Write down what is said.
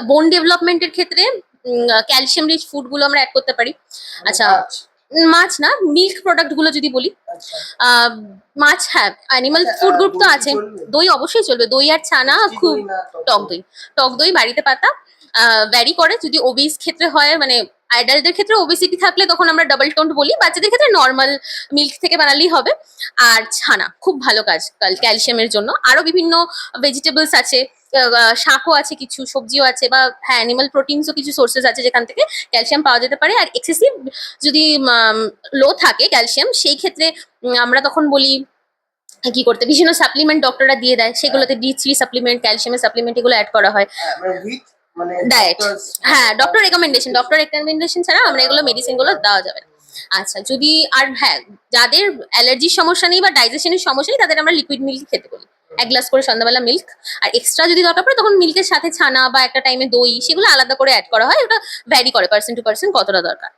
বোন ডেভেলপমেন্টের ক্ষেত্রে ক্যালসিয়াম রিচ ফুড গুলো আমরা অ্যাড করতে পারি। আচ্ছা, মাছ না, মিল্ক প্রোডাক্ট গুলো যদি বলি, আহ, মাছ, হ্যাঁ, অ্যানিমাল ফুড গ্রুপ তো আছে। দই অবশ্যই চলবে, দই আর ছানা খুব। টক দই, টক দই বাড়িতে পাতা। ভ্যারি করে, যদি ওবিস ক্ষেত্রে হয়, মানে অ্যাডাল্টদের ক্ষেত্রে ওবেসিটি থাকলে তখন আমরা ডাবল টোন্ড বলি, বাচ্চাদের ক্ষেত্রে নর্মাল মিল্ক থেকে বানালেই হবে। আর ছানা খুব ভালো কাজ ক্যালসিয়ামের জন্য। আরো বিভিন্ন ভেজিটেবলস আছে, শাকও আছে, কিছু সবজিও আছে, বা হ্যাঁ অ্যানিমাল প্রোটিনসও কিছু সোর্সেস আছে যেখান থেকে ক্যালসিয়াম পাওয়া যেতে পারে। আর এক্সেসিভ যদি লো থাকে ক্যালসিয়াম, সেই ক্ষেত্রে আমরা তখন বলি কি করতে, বিভিন্ন সাপ্লিমেন্ট ডক্টররা দিয়ে দেয়, সেগুলোতে D3 সাপ্লিমেন্ট, ক্যালসিয়ামের সাপ্লিমেন্ট, এগুলো অ্যাড করা হয় ডায়েট। হ্যাঁ, ডক্টর রেকমেন্ডেশন ছাড়া আমরা এগুলো মেডিসিন গুলো দেওয়া যাবে না। আচ্ছা, যদি আর হ্যাঁ, যাদের অ্যালার্জির সমস্যা নেই বা ডাইজেশনের সমস্যা নেই, তাদের আমরা লিকুইড মিল্ক খেতে বলি, 1 গ্লাস করে সন্ধ্যাবেলা মিল্ক। আর এক্সট্রা যদি দরকার পড়ে তখন মিল্কের সাথে ছানা বা একটা টাইমে দই, সেগুলো আলাদা করে অ্যাড করা হয়। ওটা ভ্যারি করে পার্সন টু পার্সন কতটা দরকার।